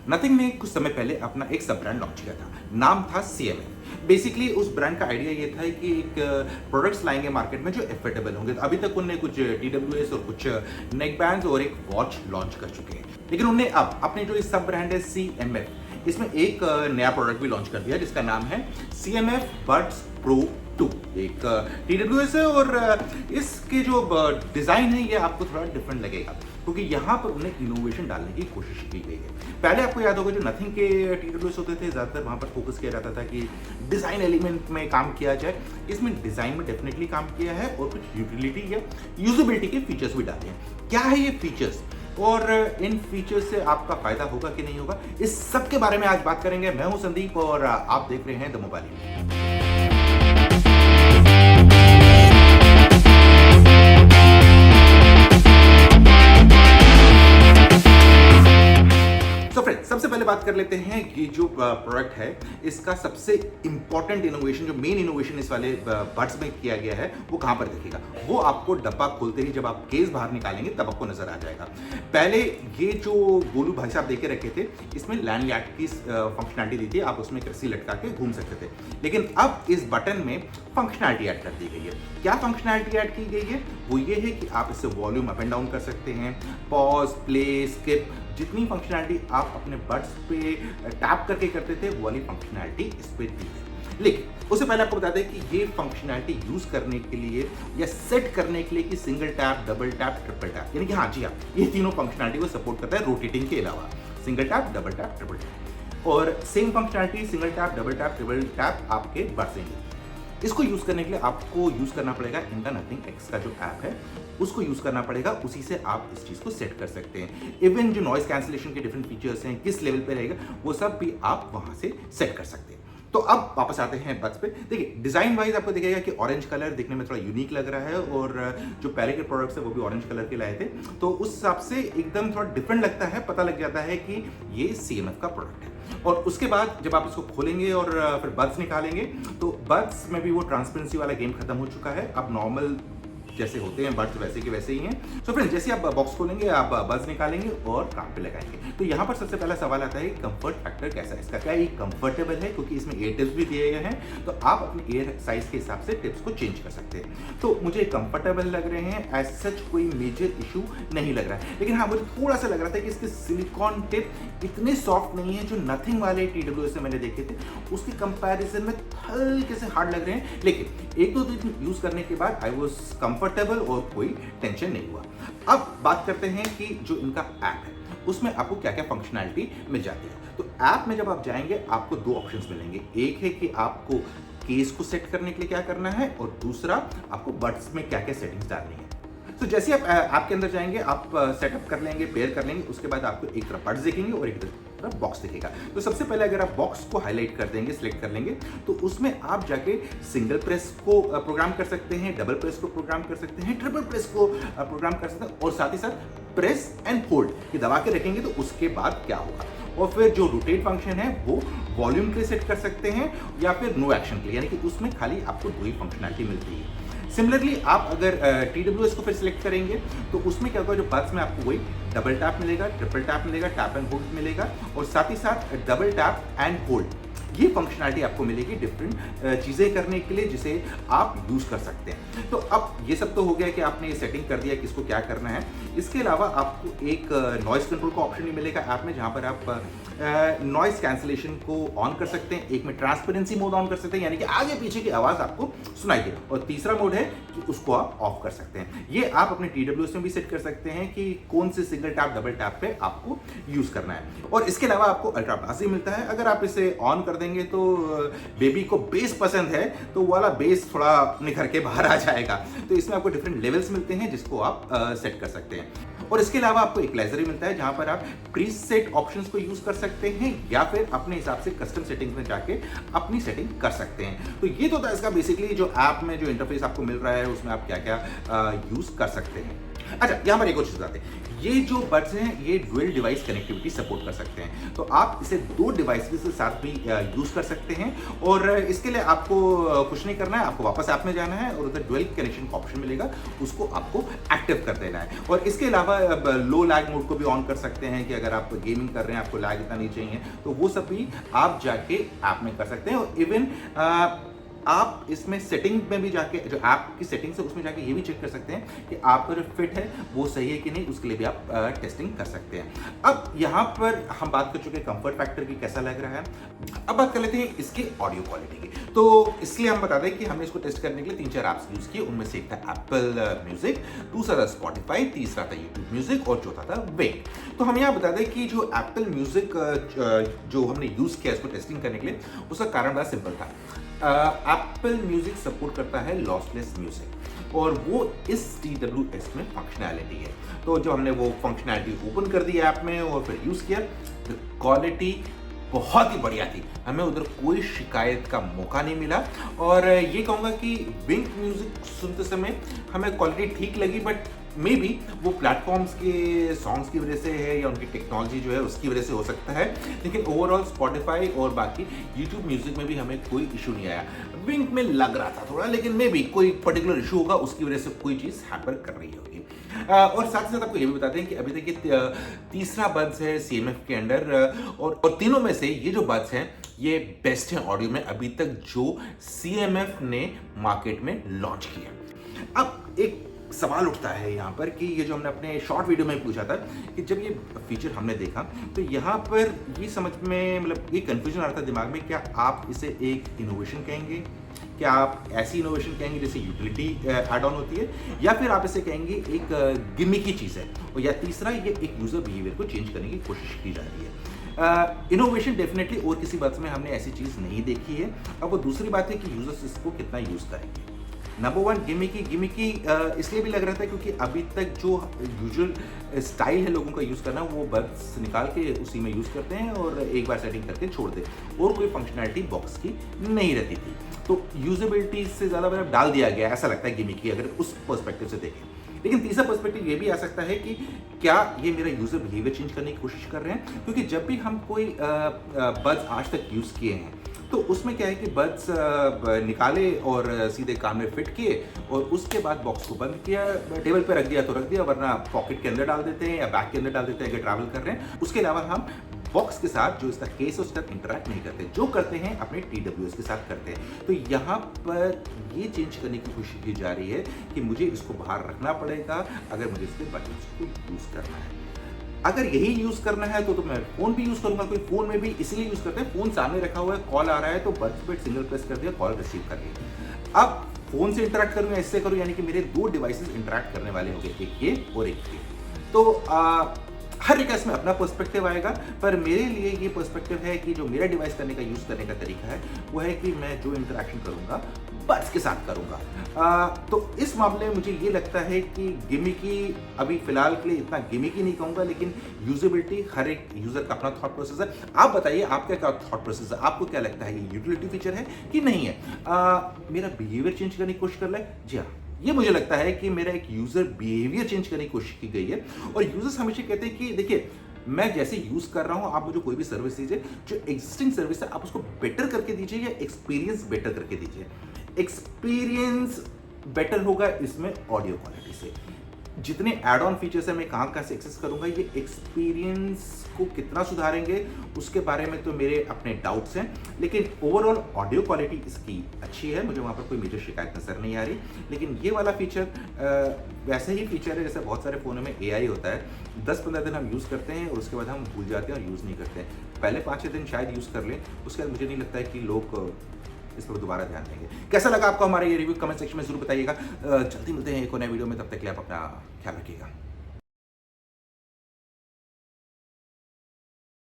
Nothing ने कुछ समय पहले अपना एक सब ब्रांड लॉन्च किया था, नाम था CMF। बेसिकली उस ब्रांड का आइडिया ये था कि एक प्रोडक्ट्स लाएंगे मार्केट में जो एफोर्डेबल होंगे। अभी तक उन्होंने कुछ TWS और कुछ नेक बैंड्स और एक वॉच लॉन्च कर चुके हैं, लेकिन उन्होंने अब अपने जो इस सब ब्रांड है CMF, इसमें एक नया प्रोडक्ट भी लॉन्च कर दिया जिसका नाम है CMF बड्स प्रो 2। एक TWS है और इसके जो डिजाइन है ये आपको थोड़ा डिफरेंट लगेगा क्योंकि यहाँ पर उन्हें इनोवेशन डालने की कोशिश की गई है। पहले आपको याद होगा जो नथिंग के TWS होते थे, ज़्यादातर वहाँ पर फोकस किया जाता था कि डिज़ाइन एलिमेंट में काम किया जाए। इसमें डिज़ाइन में डेफिनेटली काम किया है और कुछ यूटिलिटी या यूजेबिलिटी के फीचर्स भी डाले हैं। क्या है ये फीचर्स और इन फीचर्स से आपका फायदा होगा कि नहीं होगा, इस सब के बारे में आज बात करेंगे। मैं हूं संदीप और आप देख रहे हैं द मोबाइल। सबसे पहले बात कर लेते हैं कि जो प्रोडक्ट है इसका सबसे इंपॉर्टेंट इनोवेशन, जो मेन इनोवेशन इस वाले बड्स में किया गया है वो कहां पर दिखेगा। वो आपको डब्बा खोलते ही जब आप केस बाहर निकालेंगे तब आपको नजर आ जाएगा। पहले ये जो गोलू भाई साहब देके रखे थे इसमें लैंडलैर्ड की फंक्शनैलिटी दी थी, आप उसमें एक रस्सी लटका के घूम सकते थे, लेकिन अब इस बटन में फंक्शनैलिटी ऐड कर दी गई है। क्या फंक्शनैलिटी ऐड की गई है? वो ये है कि आप इससे वॉल्यूम अप एंड डाउन कर सकते हैं, पॉज, प्ले, स्किप, जितनी फंक्शनैलिटी आप अपने बड्स पे टैप करके करते थे वो वाली फंक्शनैलिटी इस पे दी है। लेकिन उससे पहले आपको बता दें कि ये फंक्शनैलिटी यूज करने के लिए या सेट करने के लिए कि single tap, double tap, triple tap, यानी कि हाँ जी हाँ, ये तीनों फंक्शनैलिटी को सपोर्ट करता है रोटेटिंग के अलावा। Single tap, double tap, triple tap, और same functionality single tap, double tap, triple tap आपके बड्स में। इसको यूज करने के लिए आपको यूज करना पड़ेगा इनका नथिंग एक्स का जो ऐप है, उसको यूज करना पड़ेगा। उसी से आप इस चीज को सेट कर सकते हैं। इवन जो नॉइस कैंसिलेशन के डिफरेंट फीचर्स हैं, किस लेवल पे रहेगा, वो सब भी आप वहां से सेट कर सकते हैं। तो अब वापस आते हैं बड्स पे। देखिए डिजाइन वाइज आपको दिखेगा कि ऑरेंज कलर दिखने में थोड़ा यूनिक लग रहा है और जो पहले के प्रोडक्ट्स है वो भी ऑरेंज कलर के लाए थे, तो उस हिसाब से एकदम थोड़ा डिफरेंट लगता है, पता लग जाता है कि ये CMF का प्रोडक्ट है। और उसके बाद जब आप इसको खोलेंगे और फिर बड्स निकालेंगे तो बड्स में भी वो ट्रांसपेरेंसी वाला गेम खत्म हो चुका है। अब नॉर्मल जैसे होते हैं बड्स वैसे के वैसे ही हैं। तो फ्रेंड्स जैसे आप बॉक्स खोलेंगे, आप बड्स निकालेंगे और काम पे लगाएंगे। तो यहाँ पर सबसे पहला सवाल आता है कंफर्ट फैक्टर कैसा है इसका, क्या ये कंफर्टेबल है, क्योंकि इसमें एयर टिप्स भी दिए गए हैं, तो आप अपने एयर साइज के हिसाब से टिप्स को चेंज कर सकते हैं। तो मुझे कंफर्टेबल लग रहे हैं, एज सच कोई मेजर इशू नहीं लग रहा है। लेकिन हाँ, मुझे थोड़ा सा लग रहा था कि इसके सिलिकॉन टिप इतने सॉफ्ट नहीं है जो नथिंग वाले TWS से मैंने देखे थे, उसके कंपैरिजन में हल्के से हार्ड लग रहे हैं। लेकिन एक दो दिन यूज करने के बाद आई वॉज कंफर्टेबल और कोई टेंशन नहीं हुआ। अब बात करते हैं कि जो इनका ऐप है उसमें आपको क्या क्या फंक्शनैलिटी मिल जाती है। तो ऐप में जब आप जाएंगे आपको दो ऑप्शंस मिलेंगे। एक है कि आपको केस को सेट करने के लिए क्या करना है और दूसरा आपको बड्स में क्या क्या सेटिंग्स डालनी है। तो जैसे आप ऐप के अंदर जाएंगे, आप सेटअप कर लेंगे, पेयर कर लेंगे, उसके बाद आपको एक तरफ बड्स दिखेंगे और एक तरफ बॉक्स दिखेगा। तो सबसे पहले अगर आप बॉक्स को हाईलाइट कर देंगे, सिलेक्ट कर लेंगे, तो उसमें आप जाके सिंगल प्रेस को प्रोग्राम कर सकते हैं, डबल प्रेस को प्रोग्राम कर सकते हैं, ट्रिपल प्रेस को प्रोग्राम कर सकते हैं, और साथ ही साथ प्रेस एंड होल्ड ये दबा के रखेंगे तो उसके बाद क्या होगा। और फिर जो रोटेट फंक्शन है वो वॉल्यूम के लिए सेट कर सकते हैं या फिर नो एक्शन के लिए, यानी कि उसमें खाली आपको दो ही फंक्शनैलिटी मिलती है। सिमिलरली आप अगर TWS को फिर सिलेक्ट करेंगे तो उसमें क्या होगा, जो बड्स में आपको वही डबल टैप मिलेगा, ट्रिपल टैप मिलेगा, टैप एंड होल्ड मिलेगा, और साथ ही साथ डबल टैप एंड होल्ड ये फंक्शनैलिटी आपको मिलेगी डिफरेंट चीज़ें करने के लिए जिसे आप यूज़ कर सकते हैं। तो अब ये सब तो हो गया कि आपने ये सेटिंग कर दिया किसको क्या करना है। इसके अलावा आपको एक नॉइस कंट्रोल का ऑप्शन भी मिलेगा ऐप में, जहाँ पर आप नॉइस कैंसिलेशन को ऑन कर सकते हैं, एक में ट्रांसपेरेंसी मोड ऑन कर सकते हैं, यानी कि आगे पीछे की आवाज़ आपको सुनाई दे, और तीसरा मोड है कि उसको आप ऑफ कर सकते हैं। ये आप अपने TWS में भी सेट कर सकते हैं कि कौन से सिंगल टैप, डबल टैप पे आपको यूज़ करना है। और इसके अलावा आपको अल्ट्रा ब्रास भी मिलता है। अगर आप इसे ऑन कर देंगे तो बेबी को बेस पसंद है तो वाला बेस थोड़ा निखर के बाहर आ जाएगा। तो इसमें आपको डिफरेंट लेवल्स मिलते हैं जिसको आप सेट कर सकते हैं। और इसके अलावा आपको इक्वलाइजर भी मिलता है, जहां पर आप प्रीसेट ऑप्शंस को यूज कर सकते हैं या फिर अपने हिसाब से कस्टम सेटिंग्स में जाके अपनी सेटिंग कर सकते हैं। तो ये तो था इसका बेसिकली जो ऐप में जो इंटरफेस आपको मिल रहा है उसमें आप क्या क्या यूज कर सकते हैं। अच्छा, यहाँ पर एक और चीज़ बताते हैं। ये जो बड्स हैं, ये डुअल डिवाइस कनेक्टिविटी सपोर्ट कर सकते हैं। तो आप इसे 2 डिवाइसेस के साथ भी यूज़ कर सकते हैं और इसके लिए आपको कुछ नहीं करना है, आपको वापस ऐप में जाना है और उधर डुअल कनेक्शन का ऑप्शन मिलेगा, उसको आपको एक्टिव कर देना है। और इसके अलावा अब लो लैग मोड को भी ऑन कर सकते हैं कि अगर आप गेमिंग कर रहे हैं, आपको लैग इतना नहीं चाहिए, तो वो सब भी आप जाके ऐप में कर सकते हैं। और इवन आप इसमें सेटिंग में भी जाके, जो ऐप की सेटिंग्स है उसमें जाके ये भी चेक कर सकते हैं कि आपका जो फिट है वो सही है कि नहीं, उसके लिए भी आप टेस्टिंग कर सकते हैं। अब यहाँ पर हम बात कर चुके हैं कंफर्ट फैक्टर की, कैसा लग रहा है। अब बात कर लेते हैं इसकी ऑडियो क्वालिटी की। तो इसलिए हम बता दें कि हमने इसको टेस्ट करने के लिए 3-4 ऐप्स यूज किए। उनमें से एक था एप्पल म्यूजिक, दूसरा था स्पॉटिफाई, तीसरा था यूट्यूब म्यूजिक और चौथा था विंक। तो हम यहाँ बता दें कि जो एप्पल म्यूजिक जो हमने यूज किया इसको टेस्टिंग करने के लिए, उसका कारण बड़ा सिंपल था। एप्पल म्यूजिक सपोर्ट करता है लॉसलेस म्यूजिक और वो इस TWS में फंक्शनैलिटी है। तो जब हमने वो फंक्शनैलिटी ओपन कर दी ऐप में और फिर यूज़ किया, तो क्वालिटी बहुत ही बढ़िया थी, हमें उधर कोई शिकायत का मौका नहीं मिला। और ये कहूँगा कि विंक म्यूजिक सुनते समय हमें क्वालिटी ठीक लगी, बट मे बी वो प्लेटफॉर्म्स के सॉन्ग्स की वजह से है या उनकी टेक्नोलॉजी जो है उसकी वजह से हो सकता है। लेकिन ओवरऑल स्पॉटिफाई और बाकी यूट्यूब म्यूजिक में भी हमें कोई इशू नहीं आया। विंक में लग रहा था थोड़ा, लेकिन मे बी कोई पर्टिकुलर इशू होगा, उसकी वजह से कोई चीज़ हैपर कर रही होगी। और साथ ही साथ आपको ये भी बताते हैं कि अभी तक ये तीसरा बड्स है CMF के अंडर, और तीनों में से ये जो बड्स हैं ये बेस्ट हैं ऑडियो में अभी तक जो CMF ने मार्केट में लॉन्च किया। अब एक सवाल उठता है यहाँ पर कि ये जो हमने अपने शॉर्ट वीडियो में पूछा था कि जब ये फीचर हमने देखा तो यहाँ पर ये समझ में, मतलब ये कंफ्यूजन आ रहा था दिमाग में, क्या आप इसे एक इनोवेशन कहेंगे, क्या आप ऐसी इनोवेशन कहेंगे जैसे यूटिलिटी ऐड ऑन होती है, या फिर आप इसे कहेंगे एक गिमिकी चीज़ है, और या तीसरा ये एक यूज़र बिहेवियर को चेंज करने की कोशिश की जा रही है। इनोवेशन डेफिनेटली और किसी बात में हमने ऐसी चीज़ नहीं देखी है। अब वो दूसरी बात है कि यूजर्स इसको कितना यूज़ करेंगे। नंबर 1 गिमिकी इसलिए भी लग रहा था क्योंकि अभी तक जो यूजुअल स्टाइल है लोगों का यूज़ करना, वो बड्स निकाल के उसी में यूज़ करते हैं और एक बार सेटिंग करके छोड़ दे, और कोई फंक्शनैलिटी बॉक्स की नहीं रहती थी। तो यूजेबिलिटी से ज़्यादा मतलब डाल दिया गया, ऐसा लगता है गिमिकी, अगर उस पर्सपेक्टिव से देखें। लेकिन तीसरा पर्सपेक्टिव ये भी आ सकता है कि क्या ये मेरा यूज़र बिहेवियर चेंज करने की कोशिश कर रहे हैं, क्योंकि जब भी हम कोई बड्स आज तक यूज़ किए हैं तो उसमें क्या है कि बड्स निकाले और सीधे कान में फिट किए और उसके बाद बॉक्स को बंद किया, टेबल पे रख दिया तो रख दिया, वरना पॉकेट के अंदर डाल देते हैं या बैग के अंदर डाल देते हैं अगर ट्रैवल कर रहे हैं। उसके अलावा हम बॉक्स के साथ जो इसका केस है उसके साथ इंटरैक्ट नहीं करते, जो करते हैं अपने TWS के साथ करते हैं। तो यहाँ पर ये चेंज करने की कोशिश की जा रही है कि मुझे इसको बाहर रखना पड़ेगा अगर मुझे इसके बटन्स को यूज़ करना है। अगर यही यूज़ करना है तो मैं फ़ोन भी यूज़ करूँगा। कोई फ़ोन में भी इसलिए यूज़ करते हैं, फ़ोन सामने रखा हुआ है, कॉल आ रहा है तो बटन पे सिंगल प्रेस कर दिया, कॉल रिसीव कर लिया। अब फ़ोन से इंटरैक्ट करूँगा, इससे करूँ, यानी कि मेरे 2 डिवाइसेस इंटरैक्ट करने वाले होंगे, एक ये और एक ये। तो हर एक इसमें अपना पर्सपेक्टिव आएगा, पर मेरे लिए ये पर्सपेक्टिव है कि जो मेरा डिवाइस करने का यूज़ करने का तरीका है वो है कि मैं जो इंटरैक्शन करूँगा बड्स के साथ करूँगा। तो इस मामले में मुझे ये लगता है कि गिमिकी अभी फिलहाल के लिए इतना गिमिकी नहीं कहूँगा, लेकिन यूजेबिलिटी हर एक यूज़र का अपना थॉट प्रोसेस है। आप बताइए आपका क्या थॉट प्रोसेस है, आपको क्या लगता है ये यूटिलिटी फीचर है कि नहीं है? मेरा बिहेवियर चेंज करने की कोशिश कर रहा है? जी हाँ, ये मुझे लगता है कि मेरा एक यूज़र बिहेवियर चेंज करने की कोशिश की गई है। और यूजर्स हमेशा कहते हैं कि देखिए, मैं जैसे यूज़ कर रहा हूँ, आप मुझे कोई भी सर्विस दीजिए, जो एग्जिस्टिंग सर्विस है आप उसको बेटर करके दीजिए या एक्सपीरियंस बेटर करके दीजिए। एक्सपीरियंस बेटर होगा इसमें ऑडियो क्वालिटी से। जितने एड ऑन फीचर्स हैं मैं कहाँ से एक्सेस करूँगा, ये एक्सपीरियंस को कितना सुधारेंगे उसके बारे में तो मेरे अपने डाउट्स हैं। लेकिन ओवरऑल ऑडियो क्वालिटी इसकी अच्छी है, मुझे वहाँ पर कोई मेजर शिकायत नजर नहीं आ रही। लेकिन ये वाला फीचर वैसे ही फीचर है जैसे बहुत सारे फ़ोनों में AI होता है, 10-15 दिन हम यूज़ करते हैं और उसके बाद हम भूल जाते हैं और यूज़ नहीं करते हैं। पहले 5-6 दिन शायद यूज़ कर लें, उसके बाद मुझे नहीं लगता है कि लोग इस पर दोबारा ध्यान देंगे। कैसा लगा आपको हमारा ये रिव्यू, कमेंट सेक्शन में जरूर बताइएगा। जल्दी मिलते हैं एक और नए वीडियो में, तब तक के लिए आप अपना ख्याल रखिएगा।